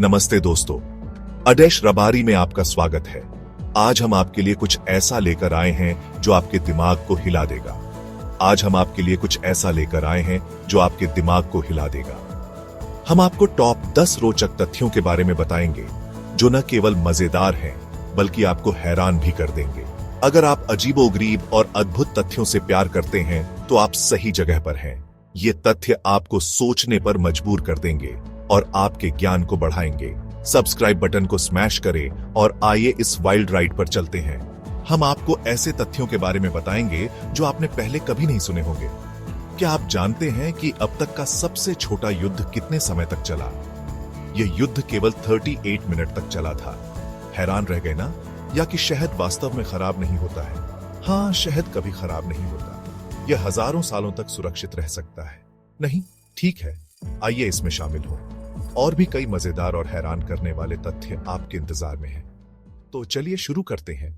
नमस्ते दोस्तों, अडेश रबारी में आपका स्वागत है। आज हम आपके लिए कुछ ऐसा लेकर आए हैं जो आपके दिमाग को हिला देगा। हम आपको टॉप 10 रोचक तथ्यों के बारे में बताएंगे जो न केवल मजेदार हैं बल्कि आपको हैरान भी कर देंगे। अगर आप अजीबोगरीब और अद्भुत तथ्यों से प्यार करते हैं तो आप सही जगह पर हैं। ये तथ्य आपको सोचने पर मजबूर कर देंगे और आपके ज्ञान को बढ़ाएंगे। सब्सक्राइब बटन को स्मैश करें और आइए इस वाइल्ड राइड पर चलते हैं। हम आपको ऐसे तथ्यों के बारे में बताएंगे जो आपने पहले कभी नहीं सुने होंगे। क्या आप जानते हैं कि अब तक का सबसे छोटा युद्ध कितने समय तक चला? यह युद्ध केवल 38 मिनट तक चला था। हैरान रह गए ना? या कि शहद वास्तव में खराब नहीं होता है? हाँ, शहद कभी खराब नहीं होता। यह हजारों सालों तक सुरक्षित रह सकता है। नहीं, ठीक है, आइए इसमें शामिल हो। और भी कई मजेदार और हैरान करने वाले तथ्य आपके इंतजार में हैं। तो चलिए शुरू करते हैं।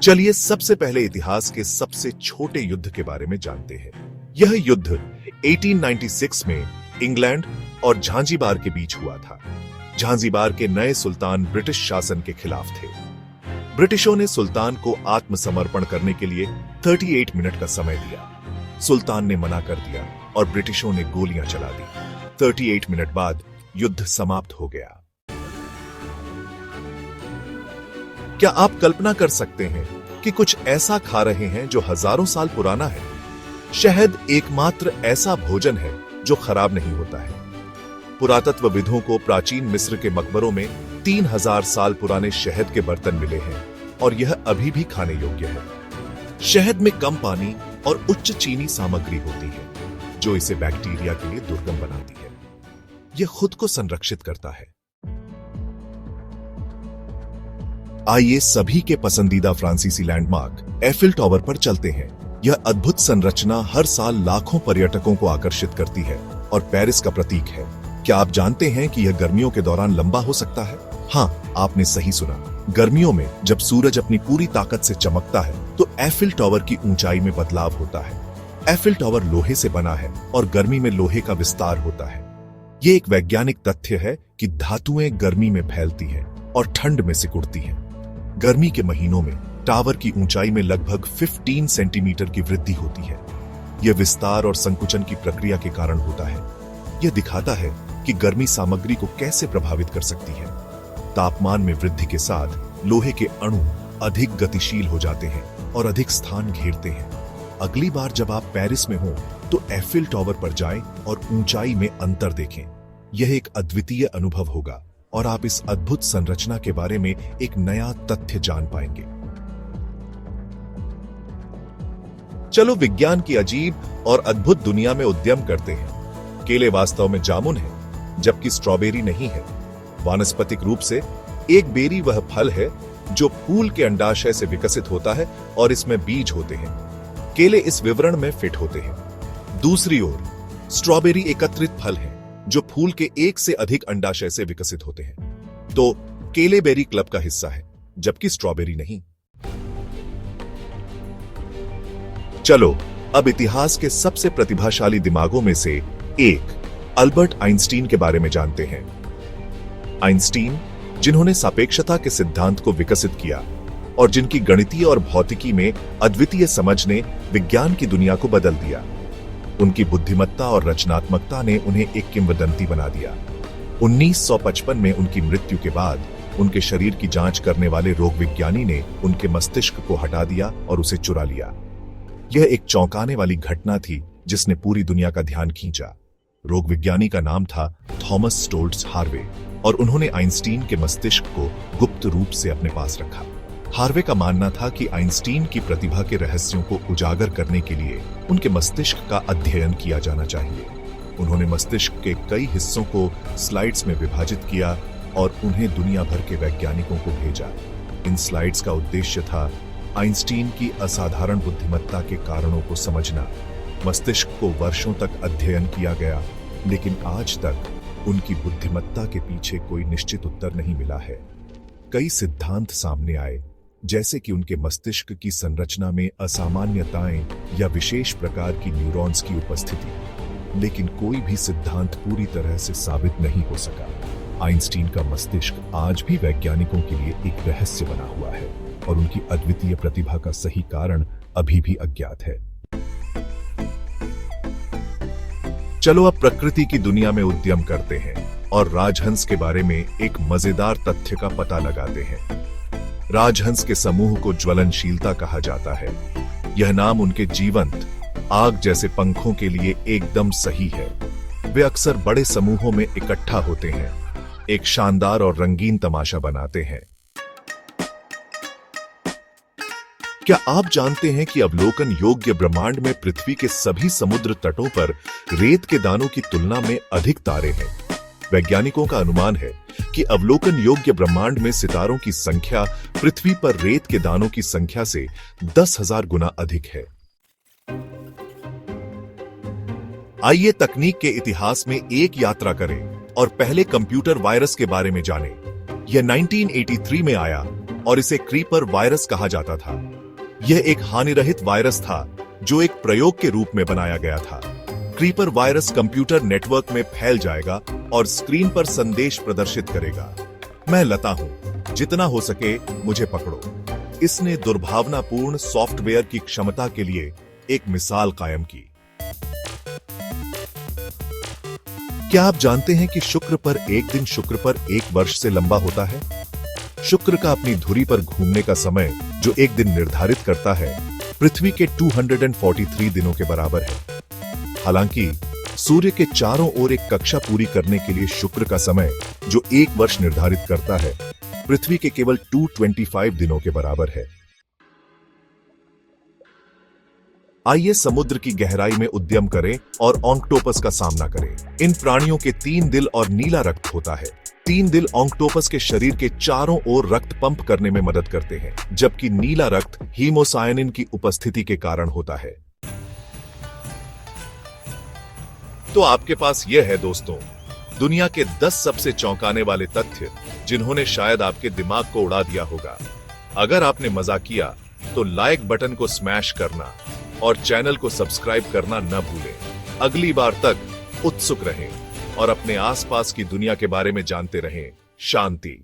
चलिए सबसे पहले इतिहास के सबसे छोटे युद्ध के बारे में जानते हैं। यह युद्ध 1896 में इंग्लैंड और झांझीबार के बीच हुआ था। झांझीबार के नए सुल्तान ब्रिटिश शासन के खिलाफ थे। ब्रिटिशों ने सुल्तान को आत्मसमर्पण करने के लिए 38 मिनट का समय दिया। सुल्तान ने मना कर दिया और ब्रिटिशों ने गोलियां चला दी। 38 मिनट बाद युद्ध समाप्त हो गया। क्या आप कल्पना कर सकते हैं कि कुछ ऐसा खा रहे हैं जो हजारों साल पुराना है? शहद एकमात्र ऐसा भोजन है जो खराब नहीं होता है। पुरातत्वविदों को प्राचीन मिस्र के मकबरों में 3000 साल पुराने शहद के बर्तन मिले हैं और यह अभी भी खाने योग्य है। शहद में कम पानी और उच्च चीनी सामग्री होती है जो इसे बैक्टीरिया के लिए दुर्गम बनाती है। यह खुद को संरक्षित करता है। आइए सभी के पसंदीदा फ्रांसीसी लैंडमार्क एफिल टावर पर चलते हैं। यह अद्भुत संरचना हर साल लाखों पर्यटकों को आकर्षित करती है और पेरिस का प्रतीक है। क्या आप जानते हैं कि यह गर्मियों के दौरान लंबा हो सकता है? हाँ, आपने सही सुना। गर्मियों में जब सूरज अपनी पूरी ताकत से चमकता है तो एफिल टावर की ऊंचाई में बदलाव होता है। एफिल टावर लोहे से बना है और गर्मी में लोहे का विस्तार होता है। यह एक वैज्ञानिक तथ्य है कि धातुएं गर्मी में फैलती हैं और ठंड में सिकुड़ती हैं। गर्मी के महीनों में टावर की ऊंचाई में लगभग 15 सेंटीमीटर की वृद्धि होती है। यह विस्तार और संकुचन की प्रक्रिया के कारण होता है। यह दिखाता है कि गर्मी सामग्री को कैसे प्रभावित कर सकती है। तापमान में वृद्धि के साथ लोहे के अणु अधिक गतिशील हो जाते हैं और अधिक स्थान घेरते हैं। अगली बार जब आप पेरिस में हो तो एफिल टावर पर जाएं और ऊंचाई में अंतर देखें। यह एक अद्वितीय अनुभव होगा और आप इस अद्भुत संरचना के बारे में एक नया तथ्य जान पाएंगे। चलो विज्ञान की अजीब और अद्भुत दुनिया में उद्यम करते हैं। केले वास्तव में जामुन है जबकि स्ट्रॉबेरी नहीं है। वानस्पतिक रूप से एक बेरी वह फल है जो फूल के अंडाशय से विकसित होता है और इसमें बीज होते हैं। केले इस विवरण में फिट होते हैं। दूसरी ओर स्ट्रॉबेरी एकत्रित फल है जो फूल के एक से अधिक अंडाशय से विकसित होते हैं। तो केले बेरी क्लब का हिस्सा है जबकि स्ट्रॉबेरी नहीं। चलो अब इतिहास के सबसे प्रतिभाशाली दिमागों में से एक अल्बर्ट आइंस्टीन के बारे में जानते हैं। आइंस्टीन, जिन्होंने सापेक्षता के सिद्धांत को विकसित किया और जिनकी गणितीय और भौतिकी में अद्वितीय समझ ने विज्ञान की दुनिया को बदल दिया। उनकी बुद्धिमत्ता और रचनात्मकता ने उन्हें एक किंवदंती बना दिया। 1955 में उनकी मृत्यु के बाद उनके शरीर की जांच करने वाले रोग विज्ञानी ने उनके मस्तिष्क को हटा दिया और उसे चुरा लिया। यह एक चौंकाने वाली घटना थी जिसने पूरी दुनिया का ध्यान खींचा। रोग विज्ञानी का नाम था थॉमस स्टोल्ट्ज हार्वे और उन्होंने आइंस्टीन के मस्तिष्क को गुप्त रूप से अपने पास रखा। हार्वे का मानना था कि आइंस्टीन की प्रतिभा के रहस्यों को उजागर करने के लिए उनके मस्तिष्क का अध्ययन किया जाना चाहिए। उन्होंने मस्तिष्क के कई हिस्सों को स्लाइड्स में विभाजित किया और उन्हें दुनिया भर के वैज्ञानिकों को भेजा। इन स्लाइड्स का उद्देश्य था आइंस्टीन की असाधारण बुद्धिमत्ता के कारणों को समझना। मस्तिष्क को वर्षों तक अध्ययन किया गया, लेकिन आज तक उनकी बुद्धिमत्ता के पीछे कोई निश्चित उत्तर नहीं मिला है। कई सिद्धांत सामने आए, जैसे कि उनके मस्तिष्क की संरचना में असामान्यताएं या विशेष प्रकार की न्यूरॉन्स की उपस्थिति। लेकिन कोई भी सिद्धांत पूरी तरह से साबित नहीं हो सका। आइंस्टीन का मस्तिष्क आज भी वैज्ञानिकों के लिए एक रहस्य बना हुआ है और उनकी अद्वितीय प्रतिभा का सही कारण अभी भी अज्ञात है। चलो अब प्रकृति की दुनिया में उद्यम करते हैं और राजहंस के बारे में एक मजेदार तथ्य का पता लगाते हैं। राजहंस के समूह को ज्वलनशीलता कहा जाता है। यह नाम उनके जीवंत आग जैसे पंखों के लिए एकदम सही है। वे अक्सर बड़े समूहों में इकट्ठा होते हैं, एक शानदार और रंगीन तमाशा बनाते हैं। क्या आप जानते हैं कि अवलोकन योग्य ब्रह्मांड में पृथ्वी के सभी समुद्र तटों पर रेत के दानों की तुलना में अधिक तारे हैं? वैज्ञानिकों का अनुमान है कि अवलोकन योग्य ब्रह्मांड में सितारों की संख्या पृथ्वी पर रेत के दानों की संख्या से 10,000 गुना अधिक है। आइए तकनीक के इतिहास में एक यात्रा करें और पहले कंप्यूटर वायरस के बारे में जानें। यह 1983 में आया और इसे क्रीपर वायरस कहा जाता था। यह एक हानिरहित वायरस था जो एक प्रयोग के रूप में बनाया गया था। क्रीपर वायरस कंप्यूटर नेटवर्क में फैल जाएगा और स्क्रीन पर संदेश प्रदर्शित करेगा, मैं लता हूं, जितना हो सके मुझे पकड़ो। इसने दुर्भावनापूर्ण सॉफ्टवेयर की क्षमता के लिए एक मिसाल कायम की। क्या आप जानते हैं कि शुक्र पर एक वर्ष से लंबा होता है? शुक्र का अपनी धुरी पर घूमने का समय, जो एक दिन निर्धारित करता है, पृथ्वी के 243 दिनों के बराबर है। हालांकि सूर्य के चारों ओर एक कक्षा पूरी करने के लिए शुक्र का समय, जो एक वर्ष निर्धारित करता है, पृथ्वी के केवल 225 दिनों के बराबर है। आइए समुद्र की गहराई में उद्यम करें और ऑक्टोपस का सामना करें। इन प्राणियों के 3 दिल और नीला रक्त होता है। 3 दिल ऑक्टोपस के शरीर के चारों ओर रक्त पंप करने में मदद करते हैं, जबकि नीला रक्त हीमोसायनिन की उपस्थिति के कारण होता है। तो आपके पास यह है दोस्तों, दुनिया के 10 सबसे चौंकाने वाले तथ्य, जिन्होंने शायद आपके दिमाग को उड़ा दिया होगा। अगर आपने मजा किया तो लाइक बटन को स्मैश करना और चैनल को सब्सक्राइब करना न भूलें। अगली बार तक उत्सुक रहें और अपने आसपास की दुनिया के बारे में जानते रहें। शांति।